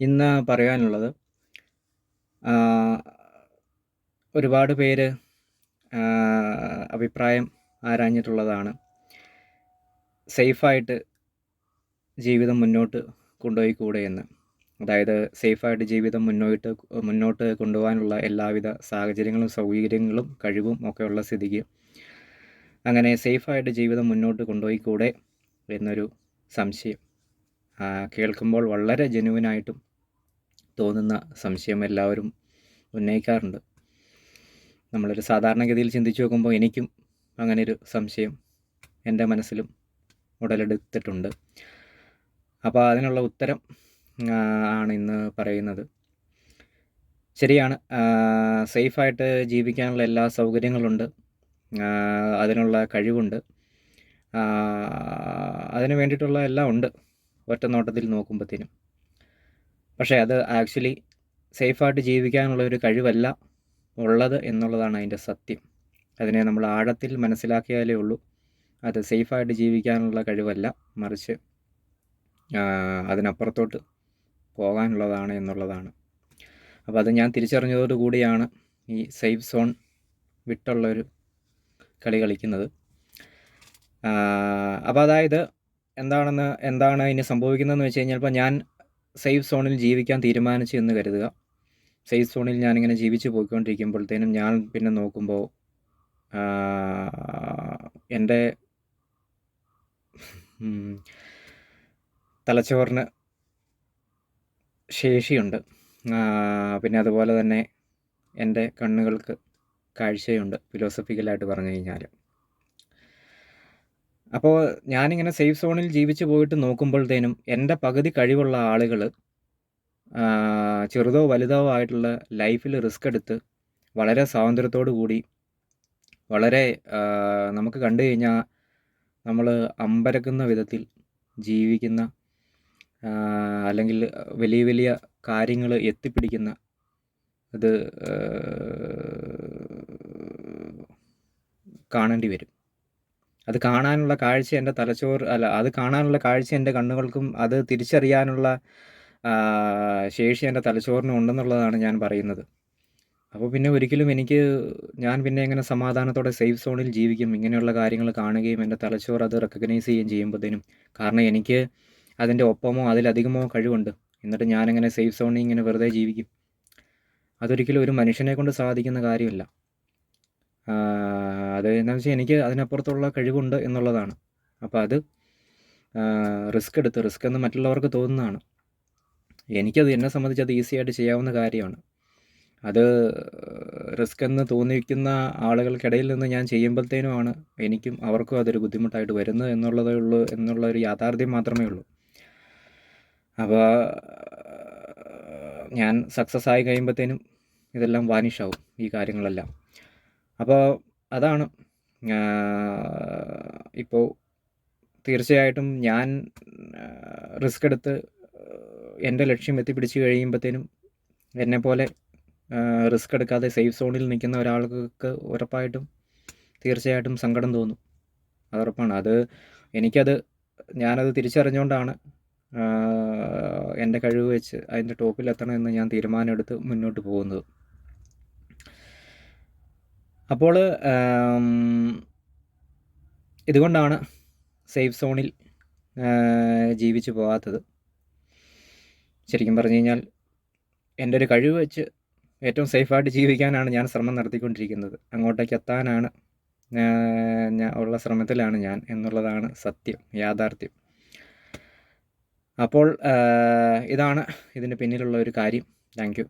ഇന്ന് പറയാനുള്ളത് ആഹ്, ഒരുപാട് പേര് അഭിപ്രായം ആരാഞ്ഞിട്ടുള്ളതാണ്. സേഫായിട്ട് ജീവിതം മുന്നോട്ട് കൊണ്ടുപോയിക്കൂടെ എന്ന്. അതായത് സേഫായിട്ട് ജീവിതം മുന്നോട്ട് കൊണ്ടുപോകാനുള്ള എല്ലാവിധ സാഹചര്യങ്ങളും സൗകര്യങ്ങളും കഴിവും ഒക്കെയുള്ള സ്ഥിതിക്ക് അങ്ങനെ സേഫായിട്ട് ജീവിതം മുന്നോട്ട് കൊണ്ടുപോയിക്കൂടെ എന്നൊരു സംശയം. കേൾക്കുമ്പോൾ വളരെ ജെന്യുവിനായിട്ടും തോന്നുന്ന സംശയം എല്ലാവരും ഉന്നയിക്കാറുണ്ട്. നമ്മളൊരു സാധാരണഗതിയിൽ ചിന്തിച്ച് നോക്കുമ്പോൾ എനിക്കും അങ്ങനെയൊരു സംശയം എൻ്റെ മനസ്സിലും ഉടലെടുത്തിട്ടുണ്ട്. അപ്പോൾ അതിനുള്ള ഉത്തരം ആണ് ഇന്ന് പറയുന്നത്. ശരിയാണ്, സേഫായിട്ട് ജീവിക്കാനുള്ള എല്ലാ സൗകര്യങ്ങളുണ്ട്, അതിനുള്ള കഴിവുണ്ട്, അതിന് വേണ്ടിയിട്ടുള്ള എല്ലാം ഉണ്ട് ഒറ്റ നോട്ടത്തിൽ നോക്കുമ്പോഴത്തേനും. പക്ഷേ അത് ആക്ച്വലി സേഫായിട്ട് ജീവിക്കാനുള്ള ഒരു കഴിവല്ല ഉള്ളത് എന്നുള്ളതാണ് അതിൻ്റെ സത്യം. അതിനെ നമ്മൾ ആഴത്തിൽ മനസ്സിലാക്കിയാലേ ഉള്ളൂ അത് സേഫായിട്ട് ജീവിക്കാനുള്ള കഴിവല്ല, മറിച്ച് അതിനപ്പുറത്തോട്ട് പോകാനുള്ളതാണ് എന്നുള്ളതാണ്. അപ്പോൾ അത് ഞാൻ തിരിച്ചറിഞ്ഞതോടുകൂടിയാണ് ഈ സേഫ് സോൺ വിട്ടുള്ളൊരു കളി കളിക്കുന്നത്. അപ്പോൾ അതായത് എന്താണ് ഇനി സംഭവിക്കുന്നതെന്ന് വെച്ച് കഴിഞ്ഞാൽ, ഇപ്പോൾ ഞാൻ സേഫ് സോണിൽ ജീവിക്കാൻ തീരുമാനിച്ചു എന്ന് കരുതുക. സേഫ് സോണിൽ ഞാനിങ്ങനെ ജീവിച്ച് പോയിക്കൊണ്ടിരിക്കുമ്പോഴത്തേനും ഞാൻ പിന്നെ നോക്കുമ്പോൾ എൻ്റെ തലച്ചോറിന് ശേഷിയുണ്ട്, പിന്നെ അതുപോലെ തന്നെ എൻ്റെ കണ്ണുകൾക്ക് കാഴ്ചയുണ്ട്, ഫിലോസഫിക്കലായിട്ട് പറഞ്ഞു കഴിഞ്ഞാൽ. അപ്പോൾ ഞാനിങ്ങനെ സേഫ് സോണിൽ ജീവിച്ച് പോയിട്ട് നോക്കുമ്പോഴത്തേനും എൻ്റെ പകുതി കഴിവുള്ള ആളുകൾ ചെറുതോ വലുതോ ആയിട്ടുള്ള ലൈഫിൽ റിസ്ക് എടുത്ത് വളരെ സ്വാതന്ത്ര്യത്തോടു കൂടി വളരെ നമുക്ക് കണ്ടു കഴിഞ്ഞാൽ നമ്മൾ അമ്പരക്കുന്ന വിധത്തിൽ ജീവിക്കുന്ന, അല്ലെങ്കിൽ വലിയ വലിയ കാര്യങ്ങൾ എത്തിപ്പിടിക്കുന്ന അത് കാണേണ്ടി വരും. അത് കാണാനുള്ള കാഴ്ച എൻ്റെ അത് കാണാനുള്ള കാഴ്ച എൻ്റെ കണ്ണുകൾക്കും അത് തിരിച്ചറിയാനുള്ള ശേഷി എൻ്റെ തലച്ചോറിനും ഉണ്ടെന്നുള്ളതാണ് ഞാൻ പറയുന്നത്. അപ്പോൾ പിന്നെ ഒരിക്കലും ഞാൻ പിന്നെ എങ്ങനെ സമാധാനത്തോടെ സേഫ് സോണിൽ ജീവിക്കും ഇങ്ങനെയുള്ള കാര്യങ്ങൾ കാണുകയും എൻ്റെ തലച്ചോറ് അത് റെക്കഗ്നൈസ് ചെയ്യുകയും ചെയ്യുമ്പോഴത്തേനും? കാരണം എനിക്ക് അതിൻ്റെ ഒപ്പമോ അതിലധികമോ കഴിവുണ്ട്. എന്നിട്ട് ഞാനെങ്ങനെ സേഫ് സോണിൽ ഇങ്ങനെ വെറുതെ ജീവിക്കും? അതൊരിക്കലും ഒരു മനുഷ്യനെ കൊണ്ട് സാധിക്കുന്ന കാര്യമല്ല. അത് എന്താണെന്ന് വെച്ചാൽ എനിക്ക് അതിനപ്പുറത്തുള്ള കഴിവുണ്ട് എന്നുള്ളതാണ്. അപ്പോൾ അത് റിസ്ക് എന്ന് മറ്റുള്ളവർക്ക് തോന്നുന്നതാണ്. എന്നെ സംബന്ധിച്ച് അത് ഈസി ആയിട്ട് ചെയ്യാവുന്ന കാര്യമാണ്. അത് റിസ്ക് എന്ന് തോന്നിക്കുന്ന ആളുകൾക്കിടയിൽ നിന്ന് ഞാൻ ചെയ്യുമ്പോഴത്തേനുമാണ് എനിക്കും അവർക്കും അതൊരു ബുദ്ധിമുട്ടായിട്ട് വരുന്നത് എന്നുള്ളതേ ഉള്ളൂ, എന്നുള്ളൊരു യാഥാർത്ഥ്യം മാത്രമേ ഉള്ളൂ. അപ്പോൾ ഞാൻ സക്സസ് ആയി കഴിയുമ്പോഴത്തേനും ഇതെല്ലാം വാനിഷാവും, ഈ കാര്യങ്ങളെല്ലാം. അപ്പോൾ അതാണ് ഇപ്പോൾ തീർച്ചയായിട്ടും ഞാൻ റിസ്ക് എടുത്ത് എൻ്റെ ലക്ഷ്യം എത്തിപ്പിടിച്ച് കഴിയുമ്പോഴത്തേനും എന്നെപ്പോലെ റിസ്ക് എടുക്കാതെ സേഫ് സോണിൽ നിൽക്കുന്ന ഒരാൾക്ക് ഉറപ്പായിട്ടും തീർച്ചയായിട്ടും സങ്കടം തോന്നും. അതുറപ്പാണ്. ഞാനത് തിരിച്ചറിഞ്ഞുകൊണ്ടാണ് എൻ്റെ കഴിവ് വെച്ച് അതിൻ്റെ ടോപ്പിലെത്തണമെന്ന് ഞാൻ തീരുമാനമെടുത്ത് മുന്നോട്ട് പോകുന്നത്. അപ്പോൾ ഇതുകൊണ്ടാണ് സേഫ് സോണിൽ ജീവിച്ചു പോകാത്തത്. ശരിക്കും പറഞ്ഞു കഴിഞ്ഞാൽ എൻ്റെ ഒരു കഴിവ് വെച്ച് ഏറ്റവും സേഫായിട്ട് ജീവിക്കാനാണ് ഞാൻ ശ്രമം നടത്തിക്കൊണ്ടിരിക്കുന്നത്. അങ്ങോട്ടേക്ക് എത്താനാണ് ഉള്ള ശ്രമത്തിലാണ് ഞാൻ എന്നുള്ളതാണ് സത്യം, യാഥാർത്ഥ്യം. അപ്പോൾ ഇതാണ് ഇതിന് പിന്നിലുള്ള ഒരു കാര്യം. Thank you.